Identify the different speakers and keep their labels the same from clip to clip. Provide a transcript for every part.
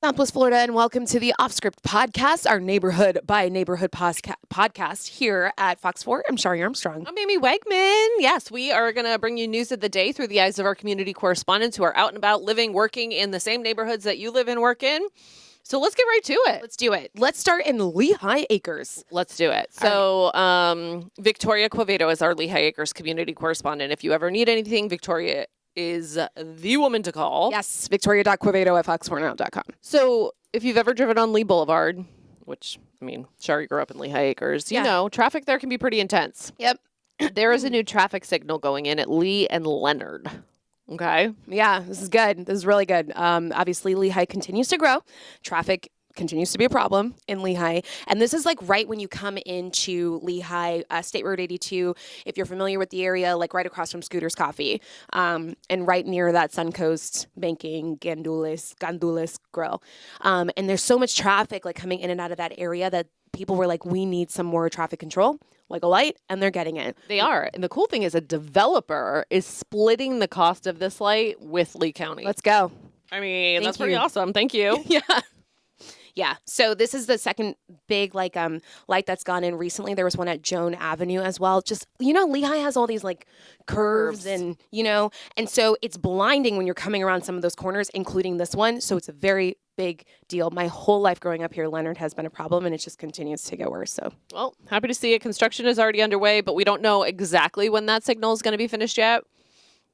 Speaker 1: Southwest Florida, and welcome to the Offscript Podcast, our neighborhood by neighborhood podcast here at Fox 4. I'm Shari Armstrong.
Speaker 2: I'm Amy Wegman. Yes, we are going to bring you news of the day through the eyes of our community correspondents who are out and about living, working in the same neighborhoods that you live and work in. So let's get right to it.
Speaker 1: Let's do it. Let's start in Lehigh Acres.
Speaker 2: Let's do it. So Victoria Quevedo is our Lehigh Acres community correspondent. If you ever need anything, Victoria is the woman to call.
Speaker 1: Yes, Victoria.Quevedo at fox4now.com.
Speaker 2: So if you've ever driven on Lee Boulevard, which, I mean, Shari grew up in Lehigh Acres, you know, traffic there can be pretty intense.
Speaker 1: Yep.
Speaker 2: There is a new traffic signal going in at Lee and Leonard. Okay.
Speaker 1: Yeah, this is good. This is really good. Obviously, Lehigh continues to grow. Traffic continues to be a problem in Lehigh. And this is like right when you come into Lehigh, State Road 82, if you're familiar with the area, like right across from Scooter's Coffee, and right near that Suncoast Banking, Gandules Grill. And there's so much traffic like coming in and out of that area that people were like, we need some more traffic control, like a light, and they're getting it.
Speaker 2: They are. And the cool thing is a developer is splitting the cost of this light with Lee County.
Speaker 1: Let's go.
Speaker 2: I mean, that's pretty
Speaker 1: you.
Speaker 2: awesome. Thank you.
Speaker 1: Yeah. Yeah. So this is the second big light that's gone in recently. There was one at Joan Avenue as well. Just, Lehigh has all these like curves and, and so it's blinding when you're coming around some of those corners, including this one. So it's a very big deal. My whole life growing up here, Leonard has been a problem, and it just continues to get worse. So,
Speaker 2: well, happy to see it. Construction is already underway, but we don't know exactly when that signal is going to be finished yet.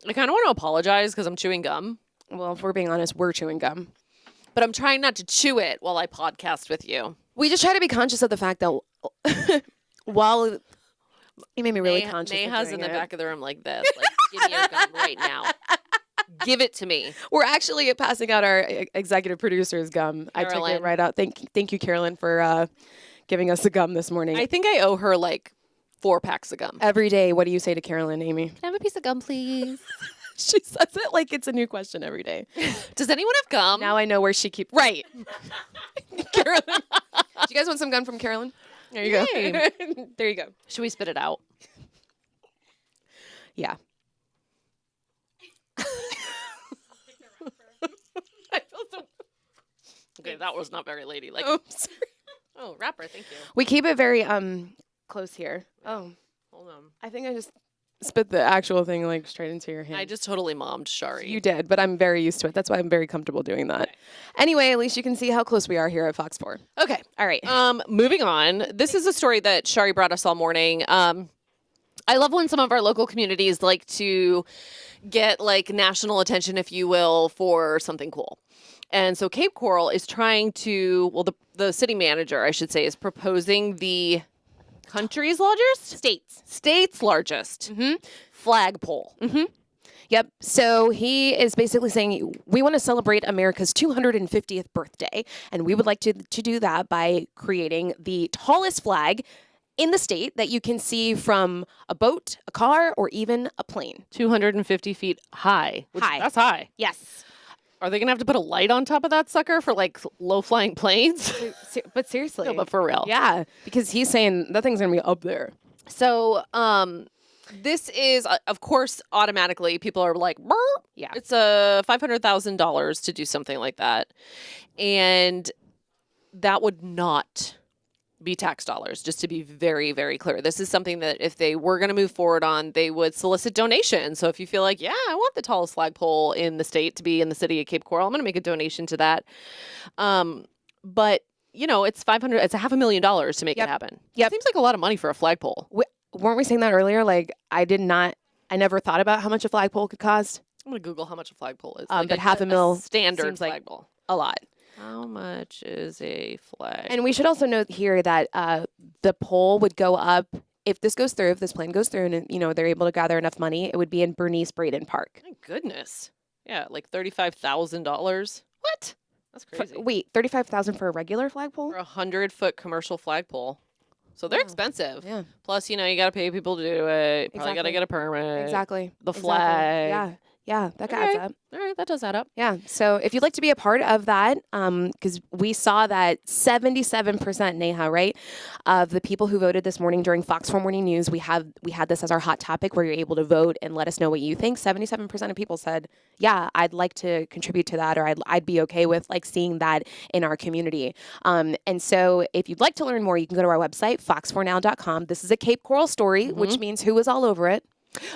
Speaker 2: I kind of want to apologize because I'm chewing gum.
Speaker 1: Well, if we're being honest, we're chewing gum.
Speaker 2: But I'm trying not to chew it while I podcast with you.
Speaker 1: We just try to be conscious of the fact that while you made me really conscious.
Speaker 2: Neha's in the back of the room like this. Like, give me your gum right now. Give it to me.
Speaker 1: We're actually passing out our executive producer's gum.
Speaker 2: Carolyn.
Speaker 1: I took it right out. Thank you, Carolyn, for giving us the gum this morning.
Speaker 2: I think I owe her like 4 packs of gum.
Speaker 1: Every day, what do you say to Carolyn, Amy?
Speaker 2: Can I have a piece of gum, please?
Speaker 1: She says it like it's a new question every day.
Speaker 2: Does anyone have gum?
Speaker 1: Now I know where she keeps. Right. Carolyn. Do you guys want some gum from Carolyn? There you go. There you go.
Speaker 2: Should we spit it out?
Speaker 1: Yeah.
Speaker 2: I feel so... Okay, that was not very ladylike.
Speaker 1: Oops.
Speaker 2: Oh, rapper, thank you.
Speaker 1: We keep it very close here. Oh.
Speaker 2: Hold on.
Speaker 1: I think I just spit the actual thing like straight into your hand.
Speaker 2: I just totally mommed Shari.
Speaker 1: You did, but I'm very used to it. That's why I'm very comfortable doing that. Okay. Anyway, at least you can see how close we are here at Fox 4.
Speaker 2: Okay.
Speaker 1: All right.
Speaker 2: Moving on. This is a story that Shari brought us all morning. I love when some of our local communities like to get like national attention, if you will, for something cool. And so Cape Coral is trying to, well, the city manager, I should say, is proposing the country's largest? State's largest flagpole.
Speaker 1: Mm-hmm. Yep. So he is basically saying we want to celebrate America's 250th birthday, and we would like to do that by creating the tallest flag in the state that you can see from a boat, a car, or even a plane.
Speaker 2: 250 feet high. That's high.
Speaker 1: Yes.
Speaker 2: Are they going to have to put a light on top of that sucker for like low-flying planes?
Speaker 1: But seriously.
Speaker 2: No, but for real.
Speaker 1: Yeah, because he's saying that thing's going to be up there.
Speaker 2: So this is, of course, automatically people are like, burr.
Speaker 1: Yeah,
Speaker 2: it's $500,000 to do something like that. And that would not be tax dollars, just to be very, very clear. This is something that if they were going to move forward on, they would solicit donations. So if you feel like, yeah, I want the tallest flagpole in the state to be in the city of Cape Coral, I'm going to make a donation to that. But, it's $500,000 to make it happen.
Speaker 1: Yep.
Speaker 2: It seems like a lot of money for a flagpole.
Speaker 1: Weren't we saying that earlier? Like, I never thought about how much a flagpole could cost.
Speaker 2: I'm going to Google how much a flagpole is.
Speaker 1: But $500,000
Speaker 2: standard
Speaker 1: seems
Speaker 2: flagpole.
Speaker 1: Like a lot.
Speaker 2: How much is a flag?
Speaker 1: And we should also note here that the pole would go up, if this goes through, if this plan goes through and, they're able to gather enough money, it would be in Bernice Braden Park.
Speaker 2: My goodness. Yeah, like $35,000. What? That's crazy.
Speaker 1: Wait, $35,000 for a regular flagpole?
Speaker 2: For a 100-foot commercial flagpole. So they're expensive.
Speaker 1: Yeah.
Speaker 2: Plus, you got to pay people to do it. Probably got to get a permit.
Speaker 1: Exactly.
Speaker 2: The flag.
Speaker 1: Yeah. Yeah, that
Speaker 2: Okay.
Speaker 1: adds up.
Speaker 2: All right, that does add up.
Speaker 1: Yeah. So if you'd like to be a part of that, because we saw that 77% Neha, right, of the people who voted this morning during Fox 4 Morning News, we had this as our hot topic where you're able to vote and let us know what you think. 77% of people said, yeah, I'd like to contribute to that, or I'd be okay with like seeing that in our community. And so if you'd like to learn more, you can go to our website, fox4now.com. This is a Cape Coral story, which means who was all over it?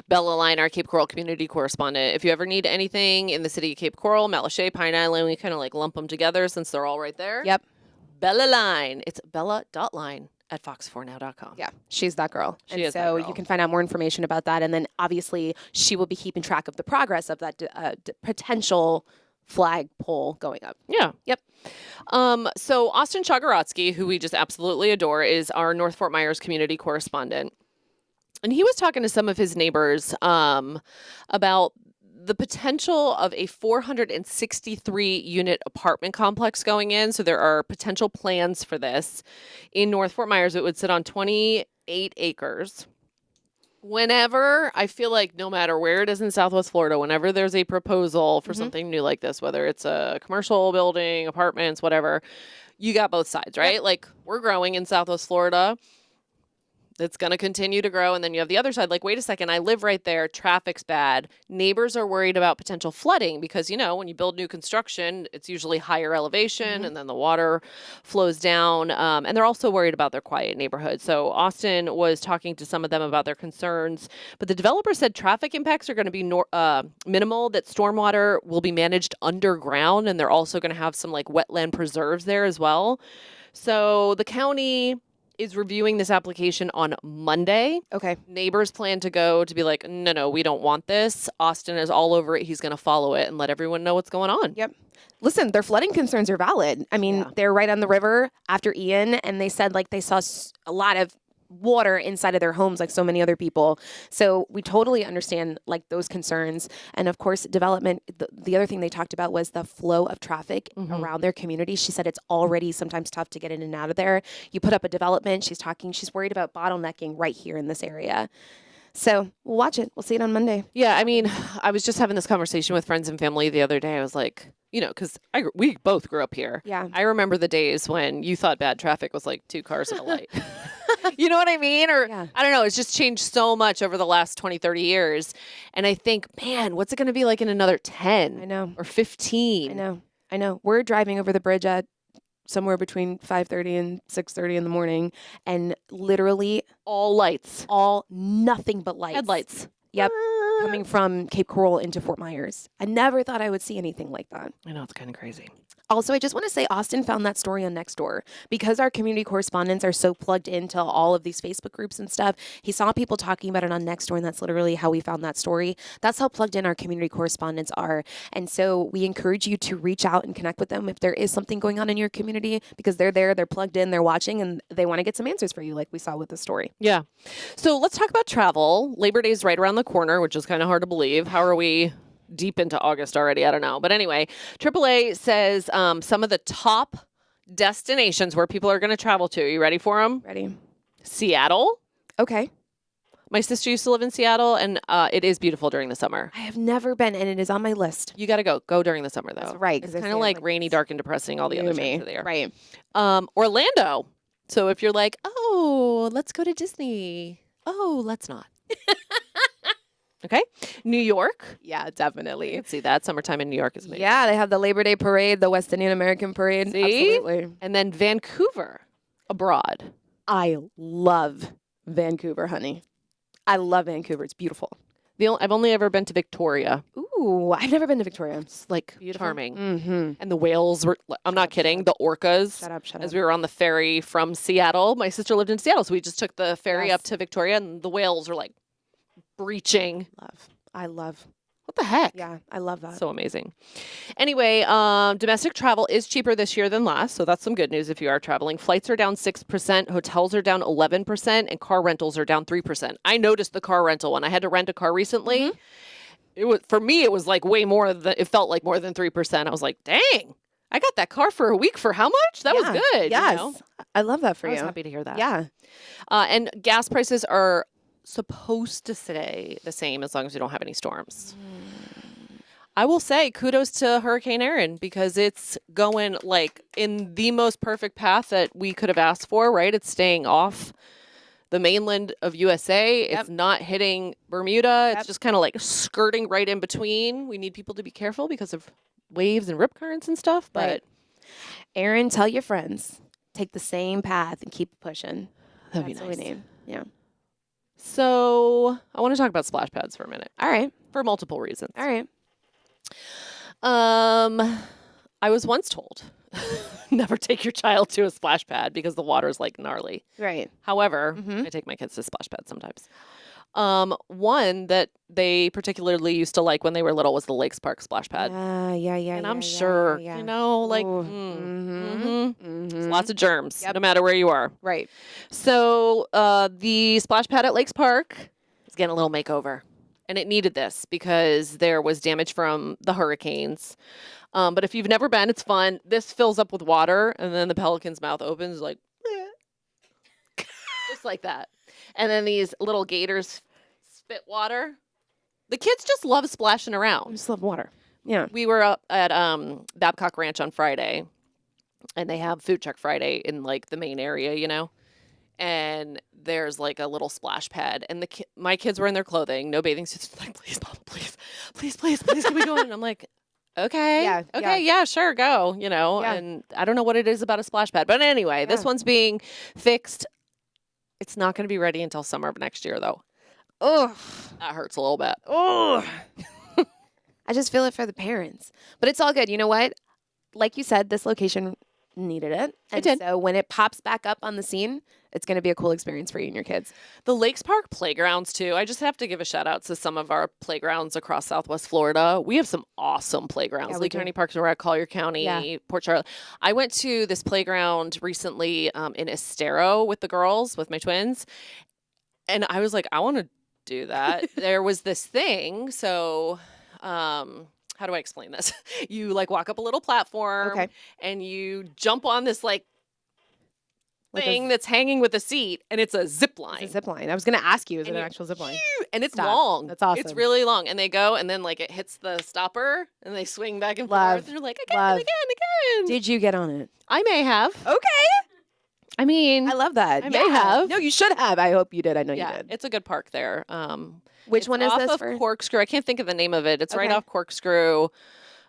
Speaker 2: Bella Line, our Cape Coral community correspondent. If you ever need anything in the city of Cape Coral, Mount Lachey, Pine Island, we kind of like lump them together since they're all right there.
Speaker 1: Yep.
Speaker 2: Bella Line. It's bella.line at fox4now.com.
Speaker 1: Yeah, she's that girl.
Speaker 2: She is that
Speaker 1: so
Speaker 2: girl.
Speaker 1: you can find out more information about that. And then obviously she will be keeping track of the progress of that potential flag pole going up.
Speaker 2: Yeah.
Speaker 1: Yep.
Speaker 2: So Austin Chagorotsky, who we just absolutely adore, is our North Fort Myers community correspondent. And he was talking to some of his neighbors about the potential of a 463 unit apartment complex going in. So there are potential plans for this in North Fort Myers. It would sit on 28 acres. Whenever, I feel like no matter where it is in Southwest Florida, whenever there's a proposal for something new like this, whether it's a commercial building, apartments, whatever, you got both sides, right? Like, we're growing in Southwest Florida. It's going to continue to grow. And then you have the other side, like, wait a second, I live right there. Traffic's bad. Neighbors are worried about potential flooding because, you know, when you build new construction, it's usually higher elevation and then the water flows down. And they're also worried about their quiet neighborhood. So Austin was talking to some of them about their concerns. But the developer said traffic impacts are going to be minimal, that stormwater will be managed underground. And they're also going to have some like wetland preserves there as well. So the county is reviewing this application on Monday.
Speaker 1: Okay.
Speaker 2: Neighbors plan to go to be like, no, we don't want this. Austin is all over it. He's going to follow it and let everyone know what's going on.
Speaker 1: Yep. Listen, their flooding concerns are valid. I mean, they're right on the river after Ian, and they said like they saw a lot of water inside of their homes like so many other people. So we totally understand like those concerns. And of course, development, the other thing they talked about was the flow of traffic around their community. She said it's already sometimes tough to get in and out of there. You put up a development, she's worried about bottlenecking right here in this area. So we'll watch it. We'll see it on Monday.
Speaker 2: Yeah, I mean, I was just having this conversation with friends and family the other day. I was like, you know, because we both grew up here.
Speaker 1: Yeah.
Speaker 2: I remember the days when you thought bad traffic was like 2 cars and a light. You know what I mean? Or I don't know. It's just changed so much over the last 20, 30 years. And I think, man, what's it going to be like in another 10?
Speaker 1: I know.
Speaker 2: Or 15?
Speaker 1: I know. We're driving over the bridge at somewhere between 5:30 and 6:30 in the morning, and literally
Speaker 2: all lights.
Speaker 1: Nothing but lights.
Speaker 2: Headlights.
Speaker 1: Yep. Coming from Cape Coral into Fort Myers. I never thought I would see anything like that.
Speaker 2: I know, it's kind of crazy.
Speaker 1: Also, I just want to say Austin found that story on Nextdoor because our community correspondents are so plugged into all of these Facebook groups and stuff. He saw people talking about it on Nextdoor, and that's literally how we found that story. That's how plugged in our community correspondents are. And so we encourage you to reach out and connect with them if there is something going on in your community, because they're there, they're plugged in, they're watching, and they want to get some answers for you, like we saw with the story.
Speaker 2: Yeah. So let's talk about travel. Labor Day is right around the corner, which is kind of hard to believe. How are we deep into August already? I don't know. But anyway, AAA says some of the top destinations where people are going to travel to. Are you ready for them?
Speaker 1: Ready?
Speaker 2: Seattle.
Speaker 1: Okay.
Speaker 2: My sister used to live in Seattle, and it is beautiful during the summer.
Speaker 1: I have never been, and it is on my list.
Speaker 2: You got to go. Go during the summer, though.
Speaker 1: That's right.
Speaker 2: It's kind of like rainy, dark, and depressing. All the other times are there.
Speaker 1: Right.
Speaker 2: Orlando. So if you're like, oh, let's go to Disney. Oh, let's not. Okay. New York.
Speaker 1: Yeah, definitely.
Speaker 2: Let's see that. Summertime in New York is amazing.
Speaker 1: Yeah, they have the Labor Day parade, the West Indian American parade.
Speaker 2: See?
Speaker 1: Absolutely.
Speaker 2: And then Vancouver abroad.
Speaker 1: I love Vancouver, honey. I love Vancouver. It's beautiful.
Speaker 2: I've only ever been to Victoria.
Speaker 1: Ooh, I've never been to Victoria.
Speaker 2: It's like charming.
Speaker 1: Mm-hmm.
Speaker 2: And the whales were, I'm not kidding, the orcas.
Speaker 1: Shut up.
Speaker 2: As we were on the ferry from Seattle. My sister lived in Seattle, so we just took the ferry
Speaker 1: Yes.
Speaker 2: up to Victoria, and the whales were like breaching.
Speaker 1: I love.
Speaker 2: What the heck?
Speaker 1: Yeah, I love that.
Speaker 2: So amazing. Anyway, domestic travel is cheaper this year than last, so that's some good news if you are traveling. Flights are down 6%, hotels are down 11%, and car rentals are down 3%. I noticed the car rental one. I had to rent a car recently. It was, for me, it was like way more than, it felt like more than 3%. I was like, dang, I got that car for a week for how much? That was good.
Speaker 1: Yes.
Speaker 2: You know?
Speaker 1: I love that for
Speaker 2: I
Speaker 1: you.
Speaker 2: was happy to hear that.
Speaker 1: Yeah.
Speaker 2: And gas prices are supposed to stay the same as long as we don't have any storms. I will say kudos to Hurricane Erin because it's going like in the most perfect path that we could have asked for, right? It's staying off the mainland of USA.
Speaker 1: Yep.
Speaker 2: It's not hitting Bermuda.
Speaker 1: Yep.
Speaker 2: It's just kind of like skirting right in between. We need people to be careful because of waves and rip currents and stuff. But
Speaker 1: Right. Aaron, tell your friends, take the same path and keep pushing.
Speaker 2: that'd be
Speaker 1: That's
Speaker 2: nice.
Speaker 1: what we need. Yeah.
Speaker 2: So I want to talk about splash pads for a minute
Speaker 1: All right.
Speaker 2: for multiple reasons.
Speaker 1: All right.
Speaker 2: I was once told never take your child to a splash pad because the water's like gnarly.
Speaker 1: Right.
Speaker 2: However,
Speaker 1: Mhm.
Speaker 2: I take my kids to splash pads sometimes. One that they particularly used to like when they were little was the Lakes Park splash pad.
Speaker 1: Yeah.
Speaker 2: And I'm sure, you know, like, there's lots of germs,
Speaker 1: Yep.
Speaker 2: no matter where you are.
Speaker 1: Right.
Speaker 2: So the splash pad at Lakes Park is getting a little makeover. And it needed this because there was damage from the hurricanes. But if you've never been, it's fun. This fills up with water, and then the pelican's mouth opens like, just like that. And then these little gators spit water. The kids just love splashing
Speaker 1: I
Speaker 2: around.
Speaker 1: just love water. Yeah.
Speaker 2: We were up at Babcock Ranch on Friday, and they have Food Truck Friday in like the main area, you know. And there's like a little splash pad, and my kids were in their clothing, no bathing suits. Like, please, Mama, please, can we go in? And I'm like, okay,
Speaker 1: Yeah,
Speaker 2: okay, yeah, sure, go, you know.
Speaker 1: Yeah.
Speaker 2: And I don't know what it is about a splash pad, but anyway, this
Speaker 1: Yeah.
Speaker 2: one's being fixed. It's not going to be ready until summer of next year, though.
Speaker 1: Ugh.
Speaker 2: That hurts a little bit.
Speaker 1: Oh. I just feel it for the parents. But it's all good. You know what? Like you said, this location needed it. And
Speaker 2: did.
Speaker 1: so when it pops back up on the scene, it's going to be a cool experience for you and your kids.
Speaker 2: The Lakes Park playgrounds, too. I just have to give a shout out to some of our playgrounds across Southwest Florida. We have some awesome playgrounds.
Speaker 1: Yeah, we
Speaker 2: Lee
Speaker 1: do.
Speaker 2: County Parks and Rec, Collier County,
Speaker 1: Yeah.
Speaker 2: Port Charlotte. I went to this playground recently in Estero with the girls, with my twins. And I was like, I want to do that. There was this thing. So, how do I explain this? You like walk up a little platform
Speaker 1: Okay.
Speaker 2: and you jump on this like
Speaker 1: Like a
Speaker 2: thing that's hanging with a seat, and it's a zip line.
Speaker 1: It's a zip line. I was going to ask you, is it
Speaker 2: And
Speaker 1: an
Speaker 2: you-
Speaker 1: actual zip line?
Speaker 2: And it's
Speaker 1: Stop.
Speaker 2: long.
Speaker 1: That's awesome.
Speaker 2: It's really long. And they go, and then like it hits the stopper, and they swing back and
Speaker 1: Love.
Speaker 2: forth. And they're like, again,
Speaker 1: Love.
Speaker 2: again.
Speaker 1: Did you get on it?
Speaker 2: I may have.
Speaker 1: Okay.
Speaker 2: I mean,
Speaker 1: I love that.
Speaker 2: I may have.
Speaker 1: No, you should have. I hope you did. I know
Speaker 2: yeah,
Speaker 1: you did.
Speaker 2: it's a good park there.
Speaker 1: Which
Speaker 2: it's
Speaker 1: one is
Speaker 2: off
Speaker 1: this
Speaker 2: of
Speaker 1: for?
Speaker 2: Corkscrew. I can't think of the name of it. It's right
Speaker 1: Okay.
Speaker 2: off Corkscrew.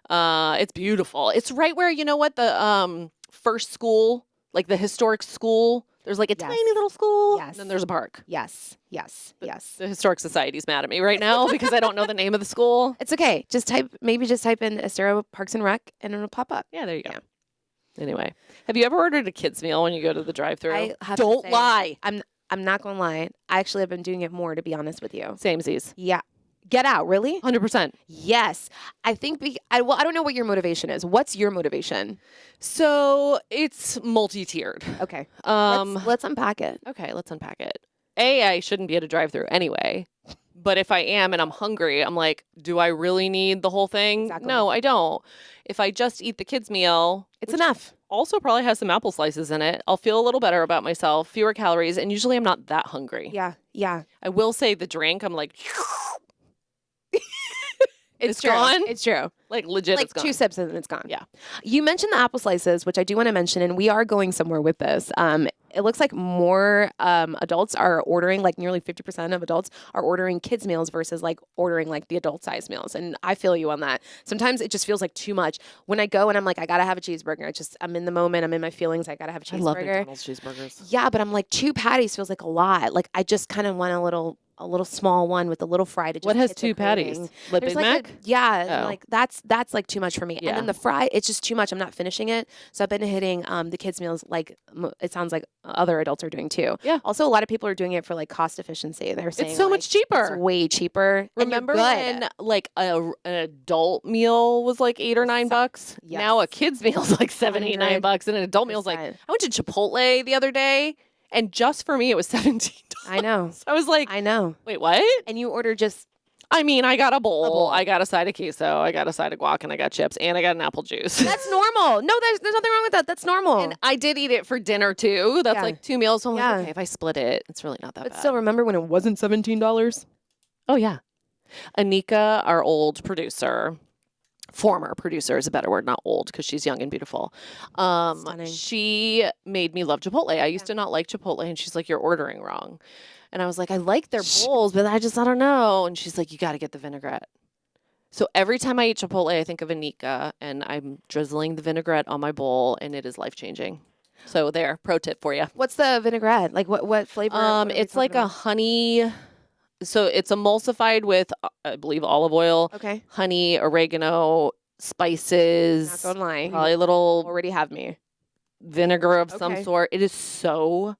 Speaker 2: It's beautiful. It's right where, you know what, the first school, like the historic school. There's like a
Speaker 1: Yes.
Speaker 2: tiny little school.
Speaker 1: Yes.
Speaker 2: And then there's a park.
Speaker 1: Yes.
Speaker 2: The Historic Society's mad at me right now because I don't know the name of the school.
Speaker 1: It's okay. Just type in Estero Parks and Rec and it'll pop up.
Speaker 2: Yeah, there you go.
Speaker 1: Yeah.
Speaker 2: Anyway, have you ever ordered a kid's meal when you go to the drive-thru?
Speaker 1: I have to
Speaker 2: Don't
Speaker 1: say-
Speaker 2: lie.
Speaker 1: I'm not gonna lie. I actually have been doing it more, to be honest with you.
Speaker 2: Samesies.
Speaker 1: Yeah. Get out, really?
Speaker 2: 100%.
Speaker 1: Yes. I think I don't know what your motivation is. What's your motivation?
Speaker 2: So it's multi-tiered.
Speaker 1: Okay.
Speaker 2: Um,
Speaker 1: Let's unpack it.
Speaker 2: okay, let's unpack it. I shouldn't be at a drive-thru anyway. But if I am and I'm hungry, I'm like, do I really need the whole thing?
Speaker 1: Exactly.
Speaker 2: No, I don't. If I just eat the kids' meal,
Speaker 1: It's
Speaker 2: which
Speaker 1: enough.
Speaker 2: also probably has some apple slices in it, I'll feel a little better about myself, fewer calories, and usually I'm not that hungry.
Speaker 1: Yeah. Yeah.
Speaker 2: I will say the drink, I'm like, It's
Speaker 1: true.
Speaker 2: gone?
Speaker 1: It's true.
Speaker 2: like legit,
Speaker 1: Like
Speaker 2: it's gone.
Speaker 1: 2 sips and then it's gone.
Speaker 2: Yeah.
Speaker 1: You mentioned the apple slices, which I do want to mention, and we are going somewhere with this. It looks like more adults are ordering, like nearly 50% of adults are ordering kids meals versus like ordering like the adult size meals. And I feel you on that. Sometimes it just feels like too much. When I go and I'm like, I gotta have a cheeseburger. I'm in the moment. I'm in my feelings. I gotta have a cheeseburger.
Speaker 2: I love McDonald's cheeseburgers.
Speaker 1: Yeah, but I'm like 2 patties feels like a lot. Like I just kind of want a little small one with a little fry to just
Speaker 2: What has
Speaker 1: hit the
Speaker 2: 2 patties?
Speaker 1: craving.
Speaker 2: Like
Speaker 1: There's
Speaker 2: Big
Speaker 1: like
Speaker 2: Mac?
Speaker 1: yeah,
Speaker 2: Oh.
Speaker 1: like that's like too much for me.
Speaker 2: Yeah.
Speaker 1: And then the fry, it's just too much. I'm not finishing it. So I've been hitting the kids meals like it sounds like other adults are doing too.
Speaker 2: Yeah.
Speaker 1: Also, a lot of people are doing it for like cost efficiency. They're saying
Speaker 2: It's so
Speaker 1: like,
Speaker 2: much cheaper.
Speaker 1: It's way cheaper. And you're
Speaker 2: Remember
Speaker 1: good.
Speaker 2: when like an adult meal was like $8 or $9?
Speaker 1: Yes.
Speaker 2: Now a kid's meal is like $7, $8,
Speaker 1: 100%.
Speaker 2: $9, and an adult meal is like. I went to Chipotle the other day, and just for me it was $17.
Speaker 1: I know.
Speaker 2: I was like,
Speaker 1: I know.
Speaker 2: wait, what?
Speaker 1: And you order just
Speaker 2: I mean, I got a bowl,
Speaker 1: bowl.
Speaker 2: I got a side of queso, I got a side of guac, and I got chips, and I got an apple juice.
Speaker 1: that's normal. No, there's nothing wrong with that. That's normal.
Speaker 2: And I did eat it for dinner too. That's
Speaker 1: Yeah.
Speaker 2: like 2 meals. So I'm
Speaker 1: Yeah.
Speaker 2: like, okay, if I split it, it's really not that
Speaker 1: but
Speaker 2: bad.
Speaker 1: still, remember when it wasn't $17?
Speaker 2: Oh yeah. Anika, our old producer, former producer is a better word, not old, because she's young and beautiful.
Speaker 1: Stunning.
Speaker 2: She made me love Chipotle. I used to not like Chipotle, and she's like, "You're ordering wrong." And I was like, "I like their bowls, but I don't know." And she's like, "You got to get the vinaigrette." So every time I eat Chipotle, I think of Anika, and I'm drizzling the vinaigrette on my bowl, and it is life changing. So there, pro tip for you.
Speaker 1: What's the vinaigrette? Like what flavor? What are we
Speaker 2: It's like
Speaker 1: talking
Speaker 2: a honey. So it's emulsified with, I believe, olive oil,
Speaker 1: about? Okay.
Speaker 2: honey, oregano, spices,
Speaker 1: Not gonna lie.
Speaker 2: probably a
Speaker 1: You
Speaker 2: little
Speaker 1: already have me.
Speaker 2: vinegar of some
Speaker 1: Okay.
Speaker 2: sort. It is so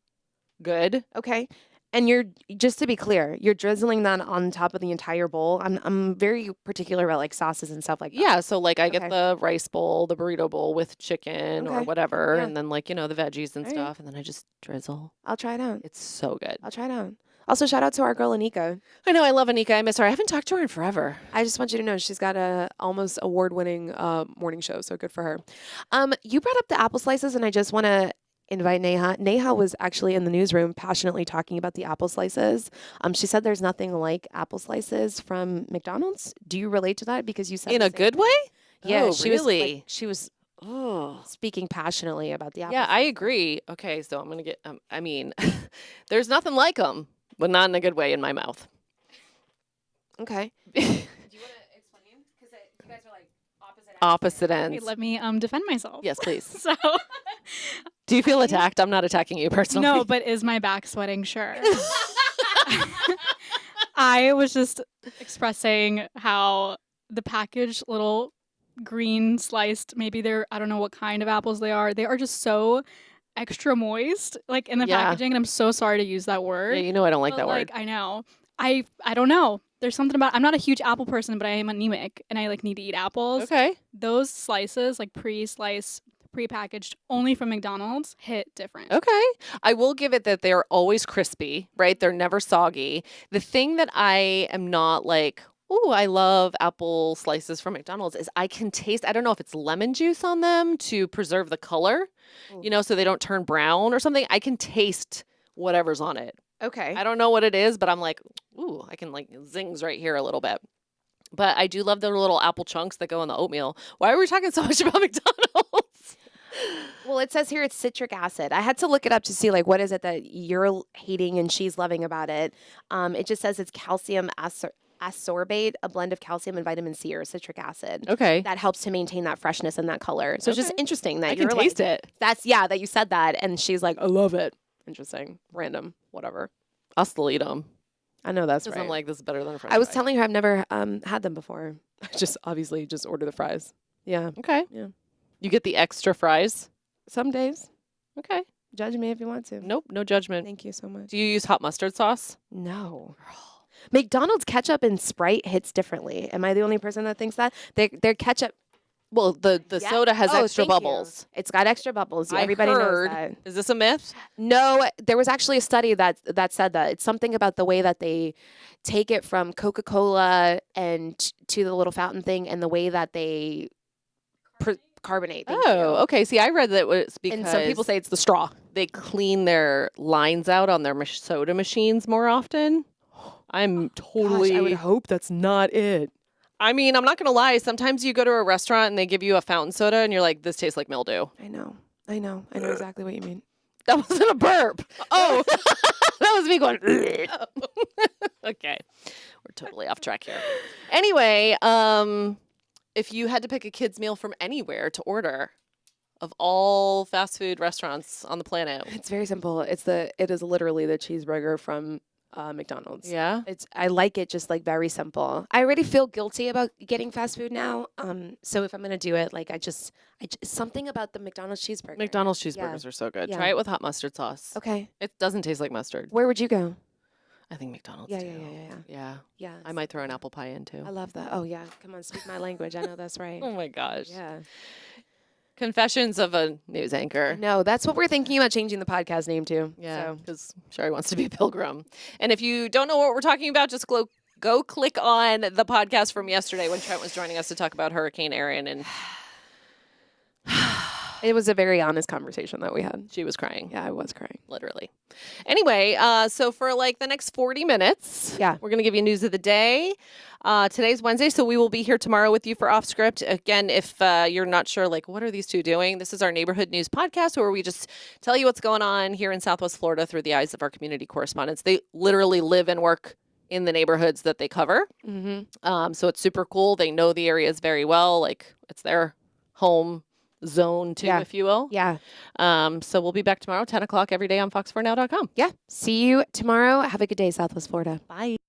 Speaker 2: good.
Speaker 1: Okay. And you're just to be clear, you're drizzling that on top of the entire bowl. I'm very particular about like sauces and stuff like that.
Speaker 2: Yeah, so like I get
Speaker 1: Okay.
Speaker 2: the rice bowl, the burrito bowl with chicken or
Speaker 1: Okay.
Speaker 2: whatever,
Speaker 1: Yeah.
Speaker 2: and then like, the veggies and
Speaker 1: All right.
Speaker 2: stuff, and then I just drizzle.
Speaker 1: I'll try it out.
Speaker 2: It's so good.
Speaker 1: I'll try it out. Also, shout out to our girl Anika.
Speaker 2: I know, I love Anika. I miss her. I haven't talked to her in forever.
Speaker 1: I just want you to know she's got a almost award-winning morning show, so good for her. You brought up the apple slices, and I just want to invite Neha. Neha was actually in the newsroom passionately talking about the apple slices. She said there's nothing like apple slices from McDonald's. Do you relate to that? Because you said
Speaker 2: In
Speaker 1: the
Speaker 2: a
Speaker 1: same
Speaker 2: good
Speaker 1: thing.
Speaker 2: way?
Speaker 1: Yeah,
Speaker 2: Oh,
Speaker 1: she
Speaker 2: really?
Speaker 1: was she was
Speaker 2: Oh.
Speaker 1: speaking passionately about the apple.
Speaker 2: Yeah, I agree. Okay, so I'm going to get, I mean, there's nothing like them, but not in a good way in my mouth.
Speaker 1: Okay.
Speaker 3: Do you want to explain? Because you guys are like
Speaker 2: Opposite
Speaker 3: Okay,
Speaker 2: ends.
Speaker 3: let me defend myself.
Speaker 2: Yes, please.
Speaker 3: So
Speaker 2: Do you feel attacked? I'm not attacking you personally.
Speaker 3: no, but is my back sweating? Sure. I was just expressing how the packaged little green sliced, maybe I don't know what kind of apples they are. They are just so extra moist, like in the
Speaker 2: Yeah.
Speaker 3: packaging. And I'm so sorry to use that
Speaker 2: Yeah,
Speaker 3: word.
Speaker 2: you know I don't like
Speaker 3: but,
Speaker 2: that word.
Speaker 3: I know. I don't know. There's something about I'm not a huge apple person, but I am anemic and I like need to eat apples.
Speaker 2: Okay.
Speaker 3: Those slices, like pre-sliced, pre-packaged, only from McDonald's, hit different.
Speaker 2: Okay. I will give it that they're always crispy, right? They're never soggy. The thing that I am not like, oh, I love apple slices from McDonald's is I can taste, I don't know if it's lemon juice on them to preserve the color,
Speaker 1: Ooh.
Speaker 2: so they don't turn brown or something. I can taste whatever's on it.
Speaker 1: Okay.
Speaker 2: I don't know what it is, but I'm like, ooh, I can like zings right here a little bit. But I do love the little apple chunks that go in the oatmeal. Why are we talking so much about McDonald's?
Speaker 1: Well, it says here it's citric acid. I had to look it up to see like what is it that you're hating and she's loving about it. It just says it's calcium ascorbate, a blend of calcium and vitamin C or citric acid.
Speaker 2: Okay.
Speaker 1: That helps to maintain that freshness and that color. So it's just
Speaker 2: Okay.
Speaker 1: interesting that
Speaker 2: I
Speaker 1: you're
Speaker 2: can taste
Speaker 1: like,
Speaker 2: it.
Speaker 1: that you said that, and she's like, I love it. Interesting, random, whatever.
Speaker 2: I'll still eat them.
Speaker 1: I know that's
Speaker 2: Because
Speaker 1: right.
Speaker 2: I'm like, this is better than a french
Speaker 1: I was
Speaker 2: fry.
Speaker 1: telling her I've never had them before. I just obviously just order the fries. Yeah,
Speaker 2: Okay.
Speaker 1: Yeah.
Speaker 2: You get the extra fries?
Speaker 1: some days.
Speaker 2: Okay.
Speaker 1: Judge me if you want to.
Speaker 2: Nope, no judgment.
Speaker 1: Thank you so much.
Speaker 2: Do you use hot mustard sauce?
Speaker 1: No. McDonald's ketchup and Sprite hits differently. Am I the only person that thinks that? Their ketchup.
Speaker 2: Well, the
Speaker 1: Yeah.
Speaker 2: soda has
Speaker 1: Oh,
Speaker 2: extra
Speaker 1: thank you.
Speaker 2: bubbles.
Speaker 1: It's got extra bubbles.
Speaker 2: I
Speaker 1: Everybody
Speaker 2: heard-
Speaker 1: knows that.
Speaker 2: Is this a myth?
Speaker 1: No, there was actually a study that said that it's something about the way that they take it from Coca-Cola and to the little fountain thing, and the way that they carbonate. Thank you.
Speaker 2: Oh, okay. See, I read that it was because
Speaker 1: And some people say it's the straw.
Speaker 2: they clean their lines out on their soda machines more often. I'm totally.
Speaker 1: Gosh, I would hope that's not it.
Speaker 2: I mean, I'm not gonna lie. Sometimes you go to a restaurant and they give you a fountain soda, and you're like, "This tastes like mildew."
Speaker 1: I know exactly what you mean.
Speaker 2: That wasn't a burp. Oh, that was me going. Okay, we're totally off track here. Anyway, if you had to pick a kid's meal from anywhere to order, of all fast food restaurants on the planet,
Speaker 1: It's very simple. It is literally the cheeseburger from McDonald's.
Speaker 2: yeah,
Speaker 1: I like it just like very simple. I already feel guilty about getting fast food now. So if I'm gonna do it, like I just something about the McDonald's cheeseburger.
Speaker 2: McDonald's cheeseburgers are so good.
Speaker 1: Yeah.
Speaker 2: Try it with hot mustard sauce.
Speaker 1: Okay.
Speaker 2: It doesn't taste like mustard.
Speaker 1: Where would you go?
Speaker 2: I think McDonald's.
Speaker 1: Yeah,
Speaker 2: too.
Speaker 1: yeah.
Speaker 2: Yeah,
Speaker 1: Yeah.
Speaker 2: I might throw an apple pie in too.
Speaker 1: I love that. Oh yeah. Come on, speak my language. I know that's right.
Speaker 2: Oh my gosh.
Speaker 1: Yeah.
Speaker 2: Confessions of a news anchor.
Speaker 1: No, that's what we're thinking about changing the podcast name to.
Speaker 2: Yeah,
Speaker 1: So.
Speaker 2: because Sherry wants to be a pilgrim. And if you don't know what we're talking about, just go click on the podcast from yesterday when Trent was joining us to talk about Hurricane Erin. And
Speaker 1: It was a very honest conversation that we had.
Speaker 2: She was crying.
Speaker 1: Yeah, I was crying.
Speaker 2: Literally. Anyway, so for like the next 40 minutes,
Speaker 1: Yeah.
Speaker 2: we're going to give you news of the day. Today's Wednesday, so we will be here tomorrow with you for Off Script. Again, if you're not sure, like, what are these two doing? This is our neighborhood news podcast where we just tell you what's going on here in Southwest Florida through the eyes of our community correspondents. They literally live and work in the neighborhoods that they cover.
Speaker 1: Mm-hmm.
Speaker 2: So it's super cool. They know the areas very well. Like, it's their home zone too,
Speaker 1: Yeah.
Speaker 2: if you will.
Speaker 1: Yeah.
Speaker 2: So we'll be back tomorrow, 10 o'clock every day on fox4now.com.
Speaker 1: Yeah. See you tomorrow. Have a good day, Southwest Florida.
Speaker 2: Bye.